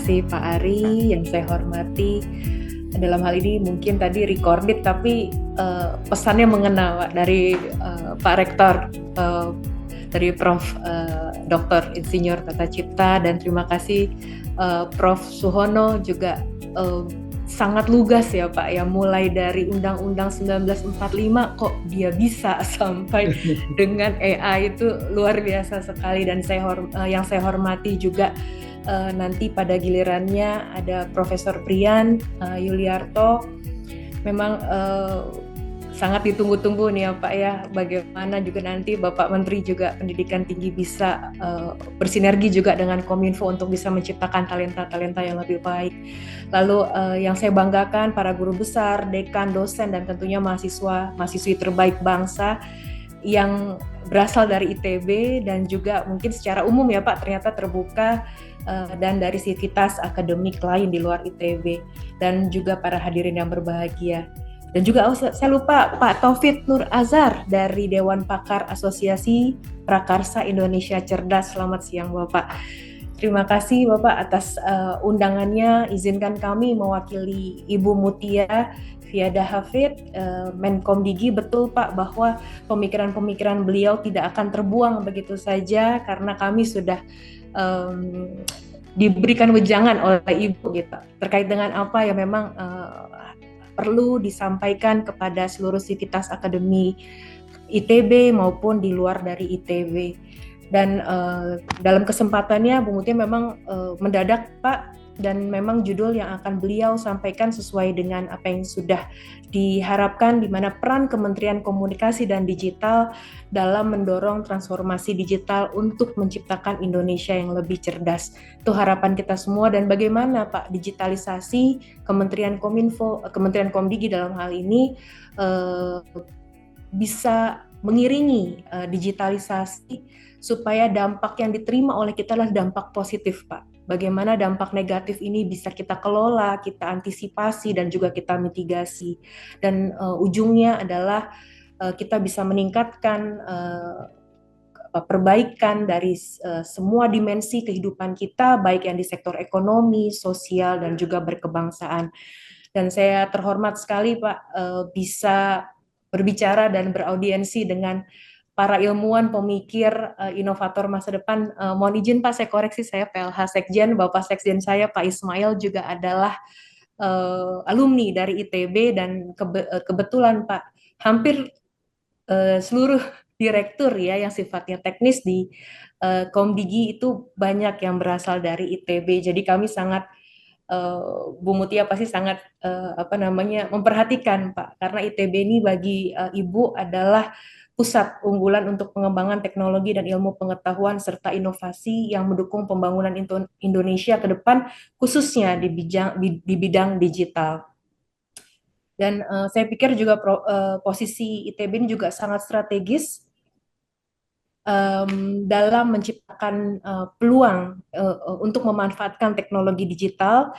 kasih Pak Ari yang saya hormati. Dalam hal ini mungkin tadi recorded tapi pesannya mengena Pak, dari Pak Rektor, dari Prof. Dr. Insinyur Tata Cipta, dan terima kasih Prof. Suhono juga sangat lugas ya Pak ya, mulai dari Undang-Undang 1945 kok dia bisa sampai dengan AI itu luar biasa sekali. Dan yang saya hormati juga nanti pada gilirannya ada Profesor Priyan Yuliarto. Memang sangat ditunggu-tunggu nih ya Pak ya, bagaimana juga nanti Bapak Menteri juga Pendidikan Tinggi bisa bersinergi juga dengan Kominfo untuk bisa menciptakan talenta-talenta yang lebih baik. Lalu yang saya banggakan para guru besar, dekan, dosen, dan tentunya mahasiswi terbaik bangsa yang berasal dari ITB dan juga mungkin secara umum ya Pak ternyata terbuka, dan dari sivitas akademik lain di luar ITB, dan juga para hadirin yang berbahagia. Dan juga saya lupa Pak Taufik Nur Azhar dari Dewan Pakar Asosiasi Prakarsa Indonesia Cerdas. Selamat siang Bapak. Terima kasih Bapak atas undangannya. Izinkan kami mewakili Ibu Mutia Fiada Hafid, Menkomdigi. Betul Pak bahwa pemikiran-pemikiran beliau tidak akan terbuang begitu saja, karena kami sudah diberikan wejangan oleh Ibu gitu, terkait dengan apa yang memang perlu disampaikan kepada seluruh sivitas akademi ITB maupun di luar dari ITB. Dan dalam kesempatannya Bu Mutia memang mendadak Pak, dan memang judul yang akan beliau sampaikan sesuai dengan apa yang sudah diharapkan, di mana peran Kementerian Komunikasi dan Digital dalam mendorong transformasi digital untuk menciptakan Indonesia yang lebih cerdas. Itu harapan kita semua. Dan bagaimana Pak digitalisasi Kementerian Kominfo, Kementerian Komdigi dalam hal ini bisa mengiringi digitalisasi supaya dampak yang diterima oleh kita adalah dampak positif Pak. Bagaimana dampak negatif ini bisa kita kelola, kita antisipasi, dan juga kita mitigasi. Dan ujungnya adalah kita bisa meningkatkan perbaikan dari semua dimensi kehidupan kita, baik yang di sektor ekonomi, sosial, dan juga berkebangsaan. Dan saya terhormat sekali Pak bisa berbicara dan beraudiensi dengan para ilmuwan, pemikir, inovator masa depan. Mohon izin Pak, saya koreksi, saya PLH Sekjen, Bapak Sekjen saya Pak Ismail juga adalah alumni dari ITB, dan kebetulan Pak hampir seluruh direktur ya yang sifatnya teknis di Komdigi itu banyak yang berasal dari ITB. Jadi kami sangat Bu Mutia pasti sangat memperhatikan Pak, karena ITB ini bagi Ibu adalah pusat unggulan untuk pengembangan teknologi dan ilmu pengetahuan serta inovasi yang mendukung pembangunan Indonesia ke depan, khususnya di bidang digital. Dan saya pikir juga posisi ITB ini juga sangat strategis dalam menciptakan peluang untuk memanfaatkan teknologi digital,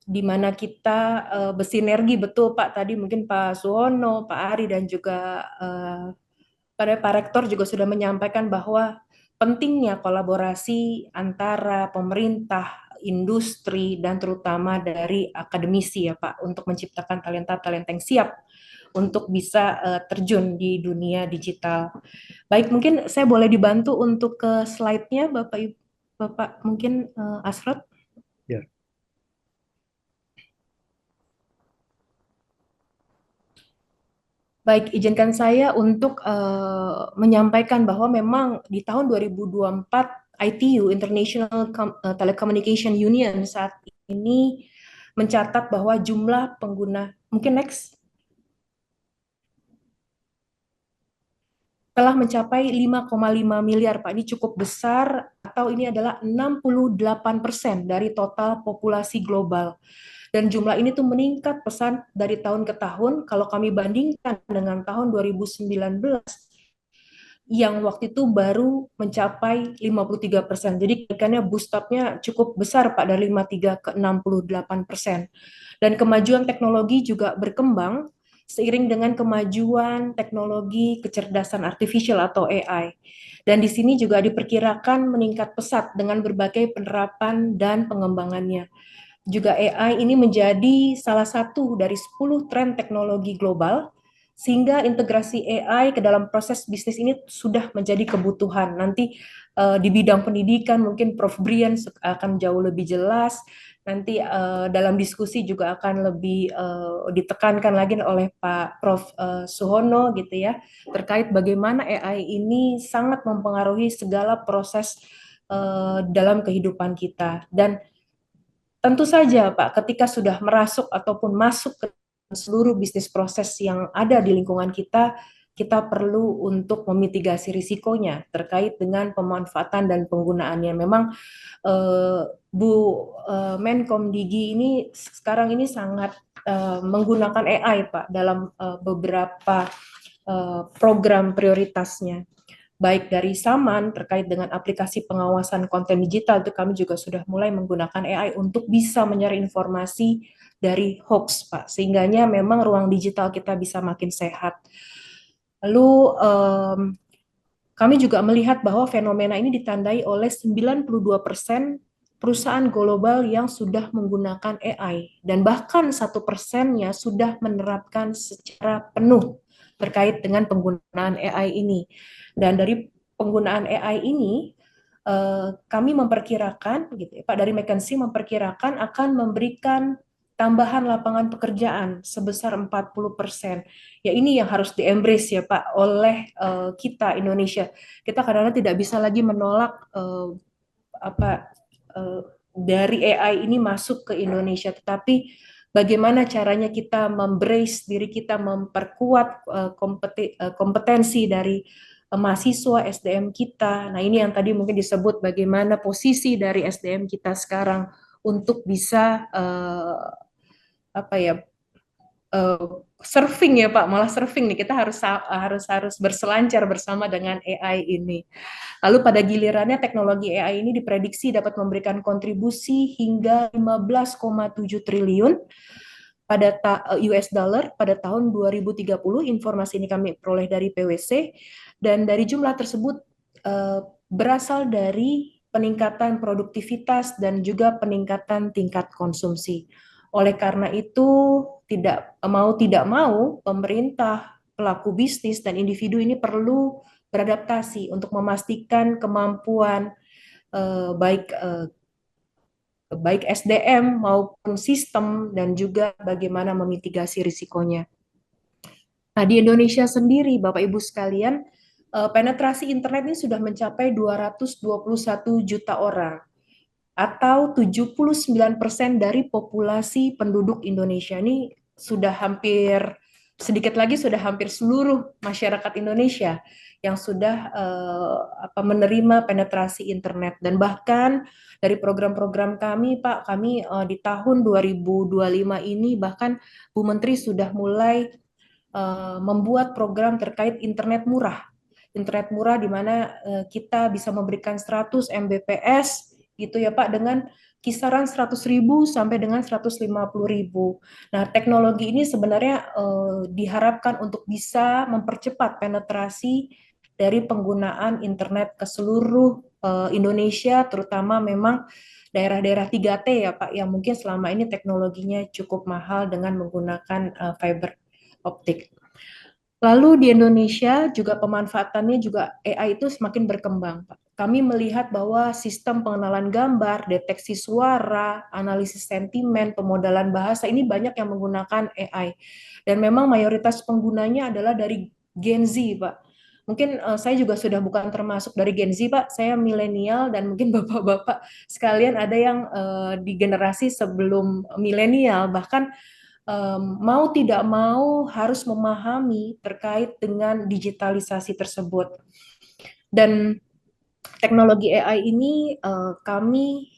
di mana kita bersinergi betul Pak. Tadi mungkin Pak Suhono, Pak Ari, dan juga Pak Rektor juga sudah menyampaikan bahwa pentingnya kolaborasi antara pemerintah, industri, dan terutama dari akademisi ya Pak, untuk menciptakan talenta-talenta yang siap untuk bisa terjun di dunia digital. Baik, mungkin saya boleh dibantu untuk ke slide-nya Bapak mungkin Asrod. Ya. Baik, izinkan saya untuk menyampaikan bahwa memang di tahun 2024 ITU International Telecommunication Union saat ini mencatat bahwa jumlah pengguna, mungkin next, telah mencapai 5,5 miliar Pak. Ini cukup besar, atau ini adalah 68% dari total populasi global. Dan jumlah ini tuh meningkat pesat dari tahun ke tahun. Kalau kami bandingkan dengan tahun 2019 yang waktu itu baru mencapai 53%. Jadi kenaikannya boost up-nya cukup besar Pak, dari 53 ke 68%. Dan kemajuan teknologi juga berkembang seiring dengan kemajuan teknologi kecerdasan artificial atau AI. Dan di sini juga diperkirakan meningkat pesat dengan berbagai penerapan dan pengembangannya. Juga AI ini menjadi salah satu dari 10 tren teknologi global, sehingga integrasi AI ke dalam proses bisnis ini sudah menjadi kebutuhan. Nanti di bidang pendidikan mungkin Prof. Brian akan jauh lebih jelas. Nanti dalam diskusi juga akan lebih ditekankan lagi oleh Pak Prof. Suhono gitu ya, terkait bagaimana AI ini sangat mempengaruhi segala proses dalam kehidupan kita. Dan tentu saja, Pak, ketika sudah merasuk ataupun masuk ke seluruh bisnis proses yang ada di lingkungan kita, kita perlu untuk memitigasi risikonya terkait dengan pemanfaatan dan penggunaannya. Memang Bu Menkom Digi ini sekarang ini sangat menggunakan AI, Pak, dalam beberapa program prioritasnya, baik dari Saman terkait dengan aplikasi pengawasan konten digital, itu kami juga sudah mulai menggunakan AI untuk bisa menyaring informasi dari hoax, Pak, sehingganya memang ruang digital kita bisa makin sehat. Lalu kami juga melihat bahwa fenomena ini ditandai oleh 92% perusahaan global yang sudah menggunakan AI, dan bahkan 1%-nya sudah menerapkan secara penuh terkait dengan penggunaan AI ini. Dan dari penggunaan AI ini, kami memperkirakan, gitu ya, Pak, dari McKinsey memperkirakan akan memberikan tambahan lapangan pekerjaan sebesar 40%. Ya ini yang harus di-embrace ya Pak oleh kita Indonesia. Kita kadang-kadang tidak bisa lagi menolak apa dari AI ini masuk ke Indonesia, tetapi bagaimana caranya kita membrace diri kita, memperkuat kompetensi dari mahasiswa SDM kita. Nah, ini yang tadi mungkin disebut bagaimana posisi dari SDM kita sekarang untuk bisa apa ya, surfing ya Pak, malah surfing nih, kita harus berselancar bersama dengan AI ini. Lalu pada gilirannya teknologi AI ini diprediksi dapat memberikan kontribusi hingga 15,7 triliun pada US dollar pada tahun 2030. Informasi ini kami peroleh dari PwC, dan dari jumlah tersebut berasal dari peningkatan produktivitas dan juga peningkatan tingkat konsumsi. Oleh karena itu, tidak mau pemerintah, pelaku bisnis dan individu ini perlu beradaptasi untuk memastikan kemampuan baik SDM maupun sistem, dan juga bagaimana memitigasi risikonya. Nah, di Indonesia sendiri, Bapak Ibu sekalian, penetrasi internet ini sudah mencapai 221 juta orang, atau 79% dari populasi penduduk Indonesia. Ini sudah hampir, sedikit lagi sudah hampir seluruh masyarakat Indonesia yang sudah menerima penetrasi internet. Dan bahkan dari program-program kami, Pak, kami di tahun 2025 ini bahkan Bu Menteri sudah mulai membuat program terkait internet murah. Internet murah di mana kita bisa memberikan 100 Mbps gitu ya Pak, dengan kisaran 100.000 sampai dengan 150.000. Nah, teknologi ini sebenarnya diharapkan untuk bisa mempercepat penetrasi dari penggunaan internet ke seluruh Indonesia, terutama memang daerah-daerah 3T ya Pak, yang mungkin selama ini teknologinya cukup mahal dengan menggunakan fiber optik. Lalu di Indonesia juga pemanfaatannya juga AI itu semakin berkembang, Pak. Kami melihat bahwa sistem pengenalan gambar, deteksi suara, analisis sentimen, pemodalan bahasa ini banyak yang menggunakan AI. Dan memang mayoritas penggunanya adalah dari Gen Z, Pak. Mungkin saya juga sudah bukan termasuk dari Gen Z, Pak. Saya milenial, dan mungkin bapak-bapak sekalian ada yang di generasi sebelum milenial, bahkan mau tidak mau harus memahami terkait dengan digitalisasi tersebut. Dan teknologi AI ini kami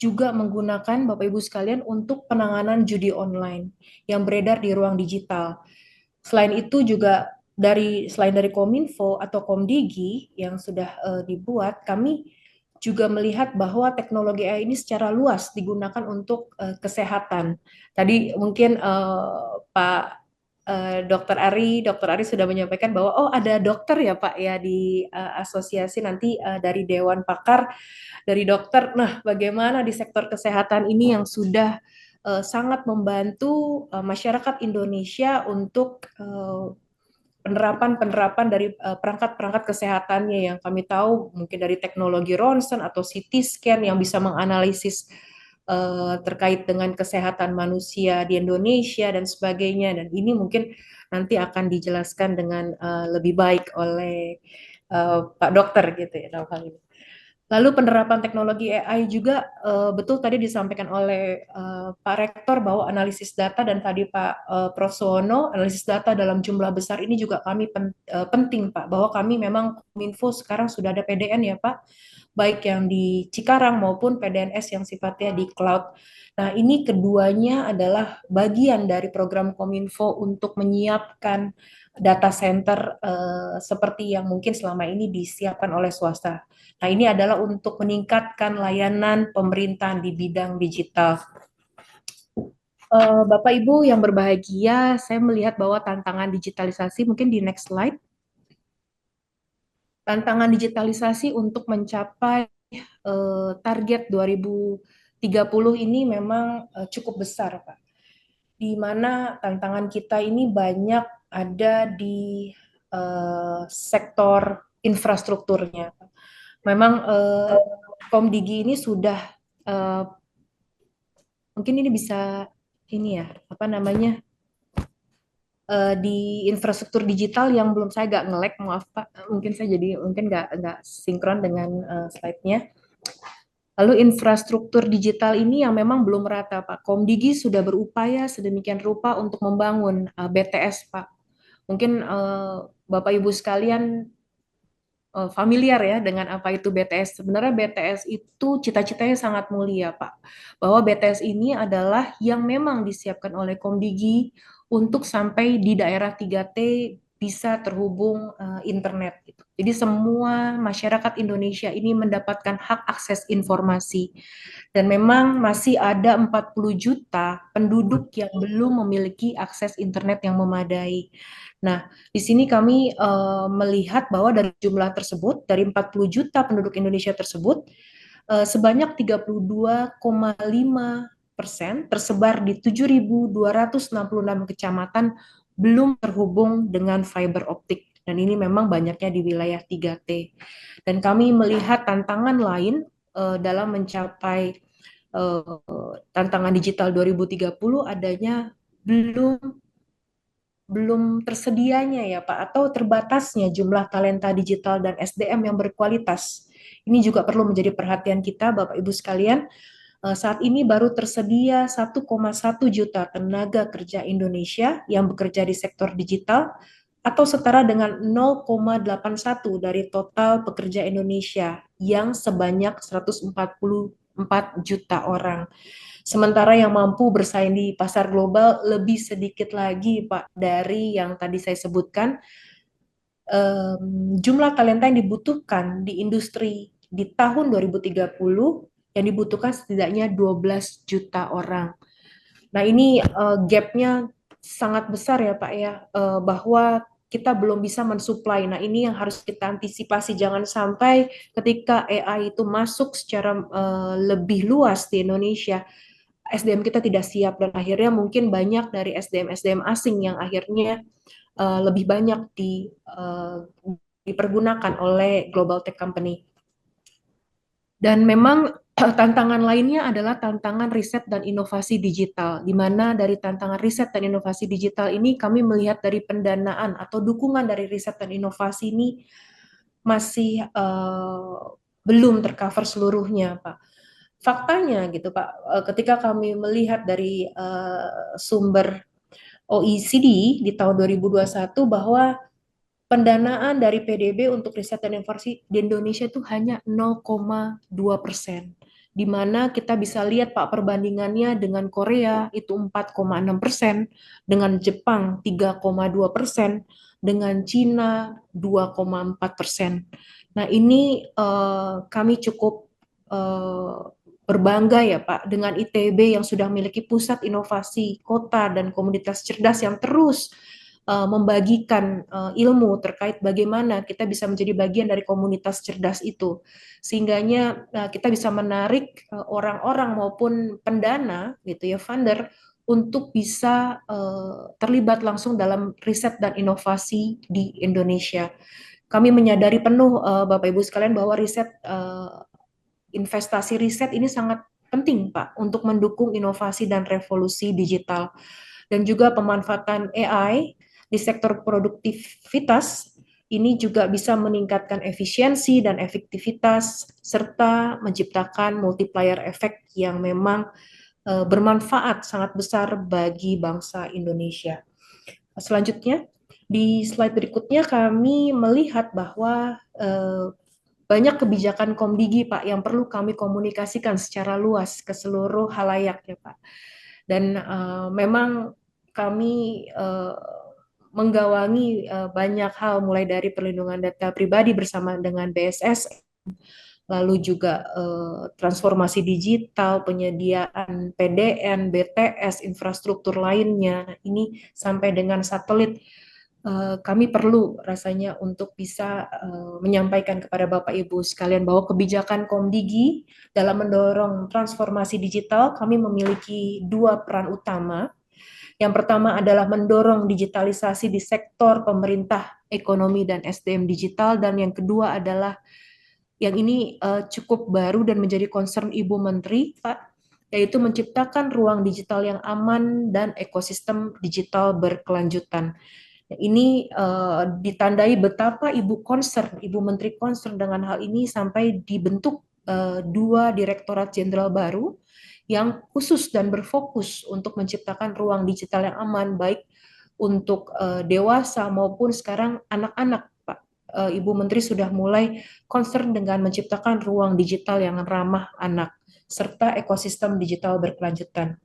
juga menggunakan Bapak Ibu sekalian untuk penanganan judi online yang beredar di ruang digital. Selain itu juga selain dari Kominfo atau Komdigi yang sudah dibuat, kami juga melihat bahwa teknologi AI ini secara luas digunakan untuk kesehatan. Tadi mungkin Pak Dokter Ari sudah menyampaikan bahwa oh ada dokter ya Pak ya di asosiasi nanti dari Dewan Pakar dari dokter. Nah, bagaimana di sektor kesehatan ini yang sudah sangat membantu masyarakat Indonesia untuk penerapan-penerapan dari perangkat-perangkat kesehatannya yang kami tahu mungkin dari teknologi ronsen atau CT scan yang bisa menganalisis terkait dengan kesehatan manusia di Indonesia dan sebagainya, dan ini mungkin nanti akan dijelaskan dengan lebih baik oleh Pak Dokter gitu ya dalam hal ini. Lalu penerapan teknologi AI juga betul tadi disampaikan oleh Pak Rektor bahwa analisis data dan tadi Pak Prof. Suwono, analisis data dalam jumlah besar ini juga kami penting Pak, bahwa kami memang Kominfo sekarang sudah ada PDN ya Pak, baik yang di Cikarang maupun PDNS yang sifatnya di cloud. Nah, ini keduanya adalah bagian dari program Kominfo untuk menyiapkan data center seperti yang mungkin selama ini disiapkan oleh swasta. Nah, ini adalah untuk meningkatkan layanan pemerintahan di bidang digital. Bapak Ibu yang berbahagia, saya melihat bahwa tantangan digitalisasi, mungkin di next slide, tantangan digitalisasi untuk mencapai target 2030 ini memang cukup besar, Pak. Di mana tantangan kita ini banyak ada di sektor infrastrukturnya. Memang Komdigi ini sudah mungkin ini bisa ini ya apa namanya di infrastruktur digital yang belum saya nggak nge-lag, maaf Pak, mungkin saya jadi mungkin nggak sinkron dengan slide-nya. Lalu infrastruktur digital ini yang memang belum merata Pak. Komdigi sudah berupaya sedemikian rupa untuk membangun BTS Pak. Mungkin Bapak Ibu sekalian familiar ya dengan apa itu BTS. Sebenarnya BTS itu cita-citanya sangat mulia, Pak. Bahwa BTS ini adalah yang memang disiapkan oleh Komdigi untuk sampai di daerah 3T bisa terhubung internet gitu. Jadi semua masyarakat Indonesia ini mendapatkan hak akses informasi. Dan memang masih ada 40 juta penduduk yang belum memiliki akses internet yang memadai. Nah, di sini kami melihat bahwa dari jumlah tersebut, dari 40 juta penduduk Indonesia tersebut, sebanyak 32,5% tersebar di 7.266 kecamatan belum terhubung dengan fiber optik. Dan ini memang banyaknya di wilayah 3T. Dan kami melihat tantangan lain dalam mencapai tantangan digital 2030 adanya belum tersedianya ya Pak, atau terbatasnya jumlah talenta digital dan SDM yang berkualitas. Ini juga perlu menjadi perhatian kita Bapak Ibu sekalian. Saat ini baru tersedia 1,1 juta tenaga kerja Indonesia yang bekerja di sektor digital atau setara dengan 0,81 dari total pekerja Indonesia yang sebanyak 144 juta orang. Sementara yang mampu bersaing di pasar global lebih sedikit lagi, Pak, dari yang tadi saya sebutkan. Jumlah talenta yang dibutuhkan di industri di tahun 2030 yang dibutuhkan setidaknya 12 juta orang. Nah, ini gap-nya sangat besar ya, Pak ya, bahwa kita belum bisa mensuplai. Nah, ini yang harus kita antisipasi. Jangan sampai ketika AI itu masuk secara lebih luas di Indonesia, SDM kita tidak siap dan akhirnya mungkin banyak dari SDM asing yang akhirnya lebih banyak dipergunakan oleh global tech company. Dan memang tantangan lainnya adalah tantangan riset dan inovasi digital, di mana dari tantangan riset dan inovasi digital ini kami melihat dari pendanaan atau dukungan dari riset dan inovasi ini masih belum tercover seluruhnya, Pak. Faktanya gitu, Pak, ketika kami melihat dari sumber OECD di tahun 2021 bahwa pendanaan dari PDB untuk riset dan inovasi di Indonesia itu hanya 0,2%. Di mana kita bisa lihat Pak perbandingannya dengan Korea itu 4,6%, dengan Jepang 3,2%, dengan Cina 2,4%. Nah, ini kami cukup berbangga ya Pak dengan ITB yang sudah memiliki pusat inovasi kota dan komunitas cerdas yang terus membagikan ilmu terkait bagaimana kita bisa menjadi bagian dari komunitas cerdas itu, sehingganya kita bisa menarik orang-orang maupun pendana gitu ya, funder, untuk bisa terlibat langsung dalam riset dan inovasi di Indonesia. Kami menyadari penuh Bapak Ibu sekalian bahwa investasi riset ini sangat penting Pak untuk mendukung inovasi dan revolusi digital, dan juga pemanfaatan AI di sektor produktivitas ini juga bisa meningkatkan efisiensi dan efektivitas serta menciptakan multiplier effect yang memang bermanfaat sangat besar bagi bangsa Indonesia. Selanjutnya, di slide berikutnya kami melihat bahwa banyak kebijakan Komdigi Pak yang perlu kami komunikasikan secara luas ke seluruh halayak ya Pak. Dan memang kami menggawangi banyak hal mulai dari perlindungan data pribadi bersama dengan BSS, lalu juga transformasi digital, penyediaan PDN, BTS, infrastruktur lainnya. Ini sampai dengan satelit. Kami perlu rasanya untuk bisa menyampaikan kepada Bapak Ibu sekalian bahwa kebijakan Komdigi dalam mendorong transformasi digital, kami memiliki dua peran utama. Yang pertama adalah mendorong digitalisasi di sektor pemerintah, ekonomi, dan SDM digital, dan yang kedua adalah yang ini cukup baru dan menjadi concern Ibu Menteri, Pak, yaitu menciptakan ruang digital yang aman dan ekosistem digital berkelanjutan. Ini ditandai betapa Ibu Menteri concern dengan hal ini sampai dibentuk dua Direktorat Jenderal baru yang khusus dan berfokus untuk menciptakan ruang digital yang aman, baik untuk dewasa maupun sekarang anak-anak, Pak. Ibu Menteri sudah mulai concern dengan menciptakan ruang digital yang ramah anak, serta ekosistem digital berkelanjutan.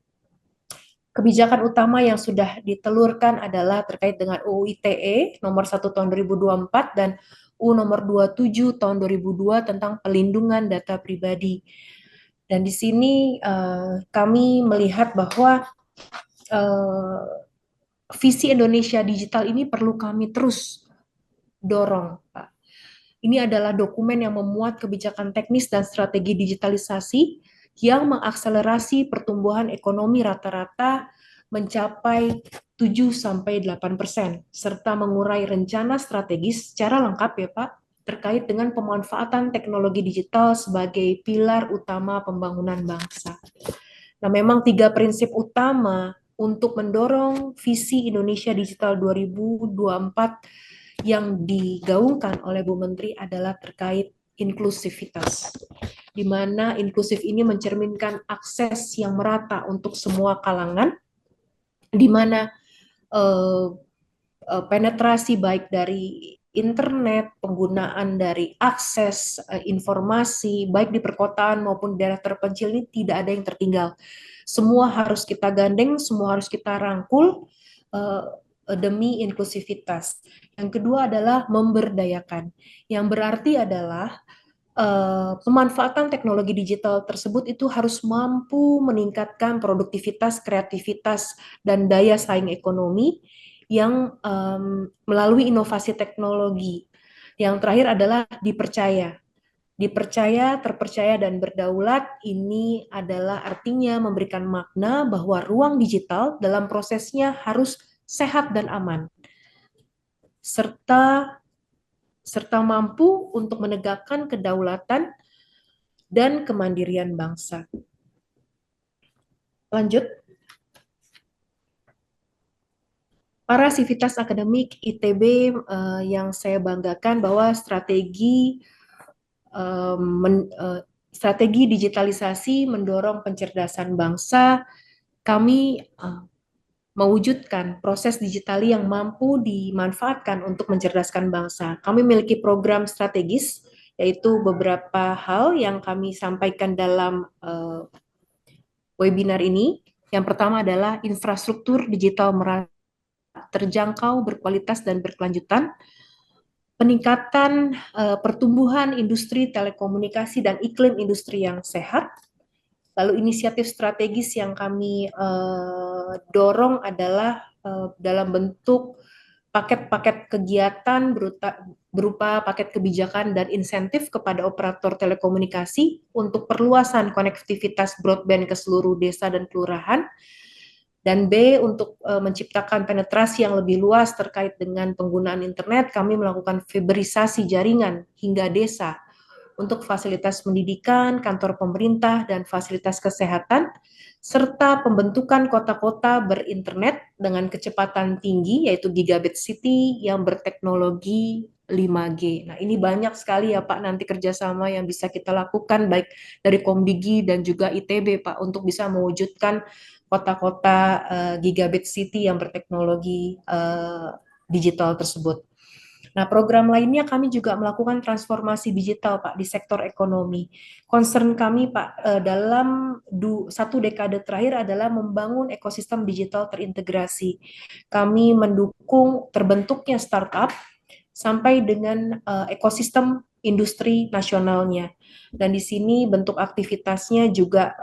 Kebijakan utama yang sudah ditelurkan adalah terkait dengan UU ITE nomor 1 tahun 2024 dan UU nomor 27 tahun 2002 tentang pelindungan data pribadi. Dan di sini kami melihat bahwa visi Indonesia Digital ini perlu kami terus dorong, Pak. Ini adalah dokumen yang memuat kebijakan teknis dan strategi digitalisasi yang mengakselerasi pertumbuhan ekonomi rata-rata mencapai 7-8%, serta mengurai rencana strategis secara lengkap ya Pak, terkait dengan pemanfaatan teknologi digital sebagai pilar utama pembangunan bangsa. Nah, memang 3 prinsip utama untuk mendorong visi Indonesia Digital 2024 yang digaungkan oleh Bu Menteri adalah terkait inklusivitas, di mana inklusif ini mencerminkan akses yang merata untuk semua kalangan, di mana penetrasi baik dari internet, penggunaan dari akses informasi, baik di perkotaan maupun daerah terpencil ini tidak ada yang tertinggal. Semua harus kita gandeng, semua harus kita rangkul demi inklusivitas. Yang kedua adalah memberdayakan, yang berarti adalah pemanfaatan teknologi digital tersebut itu harus mampu meningkatkan produktivitas, kreativitas, dan daya saing ekonomi yang melalui inovasi teknologi. Yang terakhir adalah dipercaya. Dipercaya, terpercaya, dan berdaulat ini adalah artinya memberikan makna bahwa ruang digital dalam prosesnya harus sehat dan aman, serta mampu untuk menegakkan kedaulatan dan kemandirian bangsa. Lanjut. Para sivitas akademik ITB yang saya banggakan bahwa strategi digitalisasi mendorong pencerdasan bangsa, kami mewujudkan proses digital yang mampu dimanfaatkan untuk mencerdaskan bangsa. Kami memiliki program strategis, yaitu beberapa hal yang kami sampaikan dalam webinar ini. Yang pertama adalah infrastruktur digital terjangkau, berkualitas, dan berkelanjutan, peningkatan pertumbuhan industri telekomunikasi dan iklim industri yang sehat. Lalu inisiatif strategis yang kami dorong adalah dalam bentuk paket-paket kegiatan berupa paket kebijakan dan insentif kepada operator telekomunikasi untuk perluasan konektivitas broadband ke seluruh desa dan kelurahan. Dan B, untuk menciptakan penetrasi yang lebih luas terkait dengan penggunaan internet, kami melakukan fiberisasi jaringan hingga desa untuk fasilitas pendidikan, kantor pemerintah, dan fasilitas kesehatan, serta pembentukan kota-kota berinternet dengan kecepatan tinggi, yaitu Gigabit City yang berteknologi 5G. Nah, ini banyak sekali ya Pak, nanti kerjasama yang bisa kita lakukan, baik dari Komdigi dan juga ITB Pak, untuk bisa mewujudkan kota-kota Gigabit City yang berteknologi digital tersebut. Nah, program lainnya kami juga melakukan transformasi digital, Pak, di sektor ekonomi. Concern kami, Pak, dalam satu dekade terakhir adalah membangun ekosistem digital terintegrasi. Kami mendukung terbentuknya startup sampai dengan ekosistem industri nasionalnya. Dan di sini bentuk aktivitasnya juga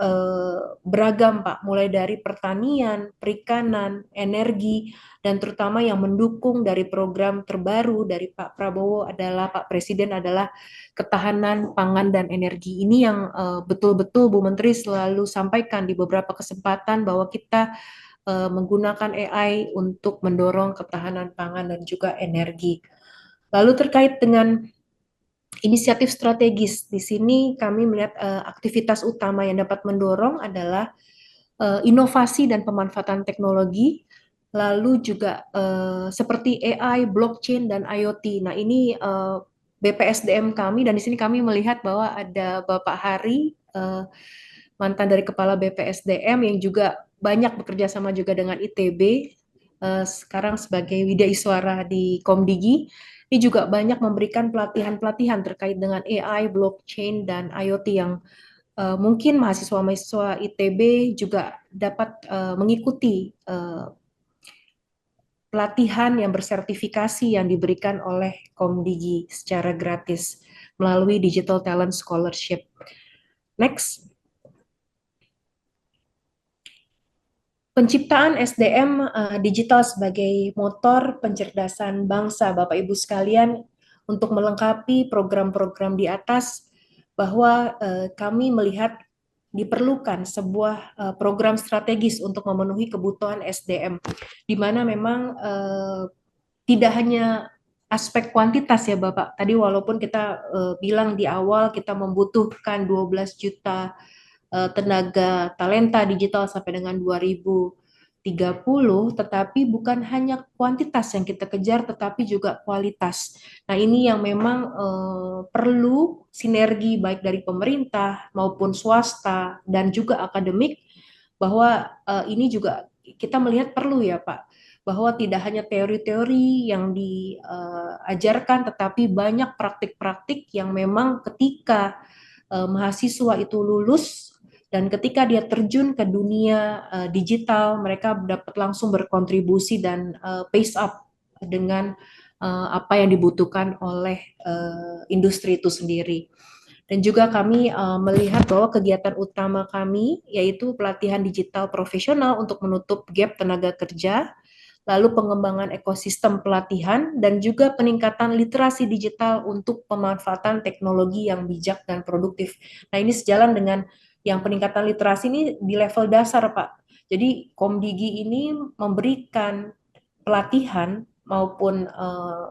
beragam, Pak, mulai dari pertanian, perikanan, energi, dan terutama yang mendukung dari program terbaru dari Pak Prabowo adalah Pak Presiden adalah ketahanan pangan dan energi. Ini yang betul-betul Bu Menteri selalu sampaikan di beberapa kesempatan bahwa kita menggunakan AI untuk mendorong ketahanan pangan dan juga energi. Lalu terkait dengan inisiatif strategis, di sini kami melihat aktivitas utama yang dapat mendorong adalah inovasi dan pemanfaatan teknologi, lalu juga seperti AI, blockchain, dan IoT. Nah, ini BPSDM kami, dan di sini kami melihat bahwa ada Bapak Hari, mantan dari Kepala BPSDM yang juga banyak bekerja sama juga dengan ITB, sekarang sebagai Widya Iswara di Komdigi. Ini juga banyak memberikan pelatihan-pelatihan terkait dengan AI, blockchain, dan IoT yang mungkin mahasiswa-mahasiswa ITB juga dapat mengikuti pelatihan yang bersertifikasi yang diberikan oleh Komdigi secara gratis melalui Digital Talent Scholarship. Next. Penciptaan SDM digital sebagai motor pencerdasan bangsa, Bapak Ibu sekalian, untuk melengkapi program-program di atas, bahwa kami melihat diperlukan sebuah program strategis untuk memenuhi kebutuhan SDM, di mana memang tidak hanya aspek kuantitas ya Bapak. Tadi walaupun kita bilang di awal kita membutuhkan 12 juta tenaga talenta digital sampai dengan 2030, tetapi bukan hanya kuantitas yang kita kejar, tetapi juga kualitas. Nah, ini yang memang perlu sinergi baik dari pemerintah maupun swasta dan juga akademik, bahwa ini juga kita melihat perlu ya Pak, bahwa tidak hanya teori-teori yang diajarkan, tetapi banyak praktik-praktik yang memang ketika mahasiswa itu lulus dan ketika dia terjun ke dunia digital, mereka dapat langsung berkontribusi dan pace up dengan apa yang dibutuhkan oleh industri itu sendiri. Dan juga kami melihat bahwa kegiatan utama kami yaitu pelatihan digital profesional untuk menutup gap tenaga kerja, lalu pengembangan ekosistem pelatihan, dan juga peningkatan literasi digital untuk pemanfaatan teknologi yang bijak dan produktif. Nah, ini sejalan dengan yang peningkatan literasi ini di level dasar, Pak. Jadi Komdigi ini memberikan pelatihan maupun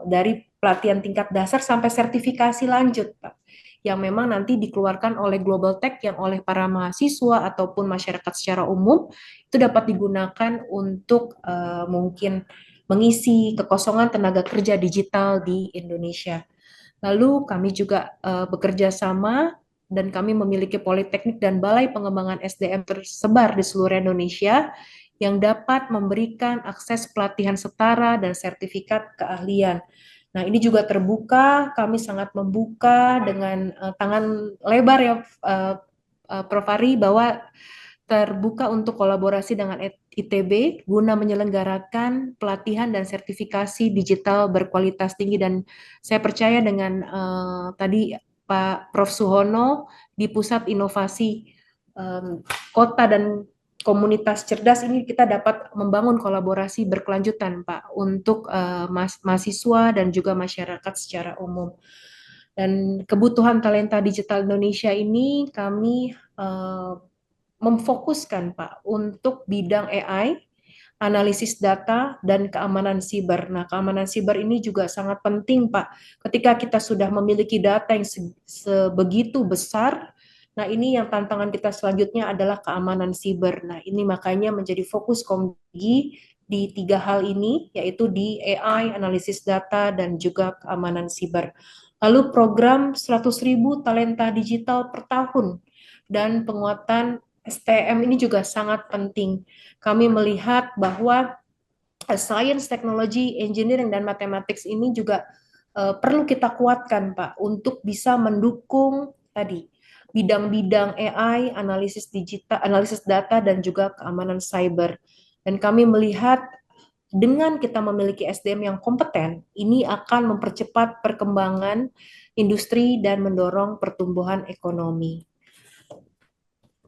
dari pelatihan tingkat dasar sampai sertifikasi lanjut, Pak, yang memang nanti dikeluarkan oleh Global Tech yang oleh para mahasiswa ataupun masyarakat secara umum itu dapat digunakan untuk mungkin mengisi kekosongan tenaga kerja digital di Indonesia. Lalu kami juga bekerja sama dan kami memiliki politeknik dan balai pengembangan SDM tersebar di seluruh Indonesia yang dapat memberikan akses pelatihan setara dan sertifikat keahlian. Nah, ini juga terbuka, kami sangat membuka dengan tangan lebar ya Prof. Ari, bahwa terbuka untuk kolaborasi dengan ITB guna menyelenggarakan pelatihan dan sertifikasi digital berkualitas tinggi, dan saya percaya dengan tadi Pak Prof. Suhono di Pusat Inovasi Kota dan komunitas cerdas ini kita dapat membangun kolaborasi berkelanjutan, Pak, untuk mahasiswa dan juga masyarakat secara umum. Dan kebutuhan talenta digital Indonesia ini kami memfokuskan, Pak, untuk bidang AI, analisis data, dan keamanan siber. Nah, keamanan siber ini juga sangat penting, Pak. Ketika kita sudah memiliki data yang sebegitu besar, nah ini yang tantangan kita selanjutnya adalah keamanan siber. Nah, ini makanya menjadi fokus Komdigi di 3 hal ini, yaitu di AI, analisis data, dan juga keamanan siber. Lalu program 100.000 talenta digital per tahun dan penguatan STM ini juga sangat penting. Kami melihat bahwa science, technology, engineering, dan mathematics ini juga perlu kita kuatkan, Pak, untuk bisa mendukung tadi bidang-bidang AI, analisis digital, analisis data, dan juga keamanan cyber. Dan kami melihat dengan kita memiliki SDM yang kompeten, ini akan mempercepat perkembangan industri dan mendorong pertumbuhan ekonomi.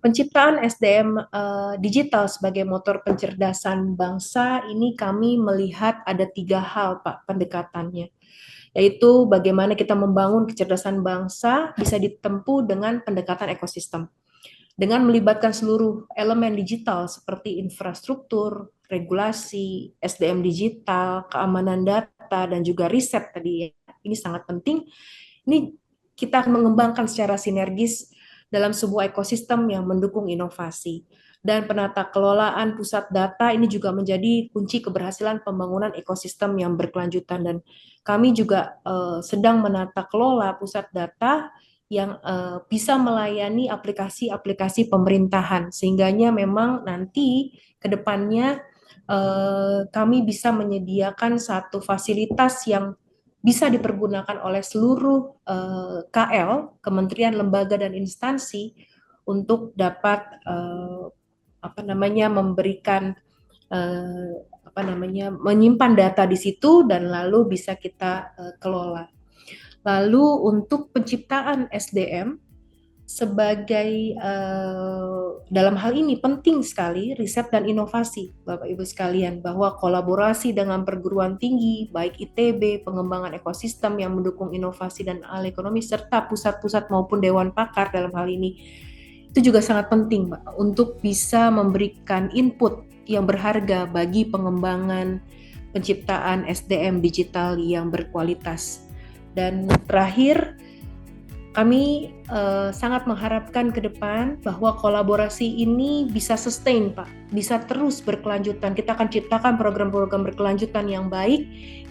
Penciptaan SDM digital sebagai motor pencerdasan bangsa ini kami melihat ada 3 hal, Pak, pendekatannya, yaitu bagaimana kita membangun kecerdasan bangsa bisa ditempuh dengan pendekatan ekosistem, dengan melibatkan seluruh elemen digital seperti infrastruktur, regulasi, SDM digital, keamanan data, dan juga riset tadi. Ini sangat penting. Ini kita mengembangkan secara sinergis dalam sebuah ekosistem yang mendukung inovasi. Dan penata kelolaan pusat data ini juga menjadi kunci keberhasilan pembangunan ekosistem yang berkelanjutan. Dan kami juga sedang menata kelola pusat data yang bisa melayani aplikasi-aplikasi pemerintahan, sehingganya memang nanti ke depannya kami bisa menyediakan satu fasilitas yang bisa dipergunakan oleh seluruh KL, kementerian, lembaga, dan instansi untuk dapat memberikan menyimpan data di situ dan lalu bisa kita kelola. Lalu untuk penciptaan SDM sebagai dalam hal ini penting sekali riset dan inovasi, Bapak Ibu sekalian, bahwa kolaborasi dengan perguruan tinggi, baik ITB, pengembangan ekosistem yang mendukung inovasi dan hal ekonomi, serta pusat-pusat maupun dewan pakar dalam hal ini, itu juga sangat penting, Pak, untuk bisa memberikan input yang berharga bagi pengembangan penciptaan SDM digital yang berkualitas. Dan terakhir, kami sangat mengharapkan ke depan bahwa kolaborasi ini bisa sustain, Pak, bisa terus berkelanjutan. Kita akan ciptakan program-program berkelanjutan yang baik,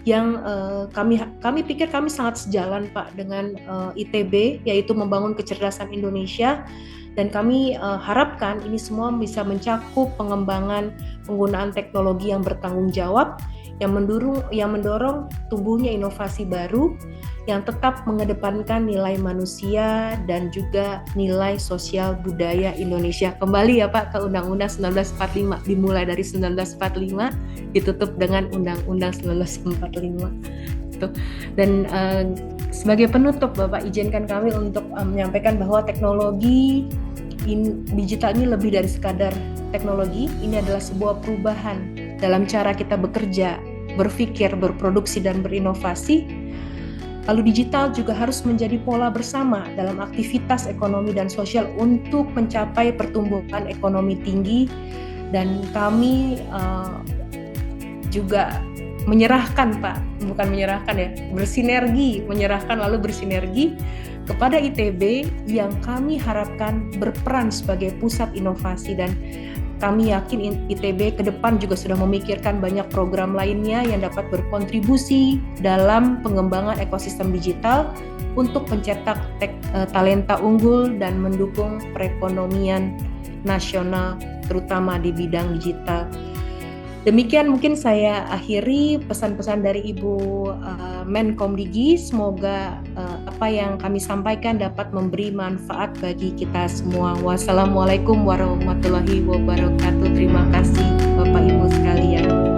yang kami pikir kami sangat sejalan, Pak, dengan ITB, yaitu membangun kecerdasan Indonesia. Dan kami harapkan ini semua bisa mencakup pengembangan penggunaan teknologi yang bertanggung jawab, yang mendorong tumbuhnya inovasi baru, yang tetap mengedepankan nilai manusia dan juga nilai sosial budaya Indonesia. Kembali ya Pak ke Undang-Undang 1945, dimulai dari 1945, ditutup dengan Undang-Undang 1945. Dan sebagai penutup, Bapak izinkan kami untuk menyampaikan bahwa teknologi digital ini lebih dari sekadar teknologi. Ini adalah sebuah perubahan dalam cara kita bekerja, berpikir, berproduksi, dan berinovasi. Lalu digital juga harus menjadi pola bersama dalam aktivitas ekonomi dan sosial untuk mencapai pertumbuhan ekonomi tinggi. Dan kami juga menyerahkan, Pak, bukan menyerahkan ya, menyerahkan lalu bersinergi kepada ITB yang kami harapkan berperan sebagai pusat inovasi. Dan kami yakin ITB ke depan juga sudah memikirkan banyak program lainnya yang dapat berkontribusi dalam pengembangan ekosistem digital untuk mencetak talenta unggul dan mendukung perekonomian nasional, terutama di bidang digital. Demikian mungkin saya akhiri pesan-pesan dari Ibu Menkomdigi. Semoga apa yang kami sampaikan dapat memberi manfaat bagi kita semua. Wassalamualaikum warahmatullahi wabarakatuh. Terima kasih Bapak Ibu sekalian.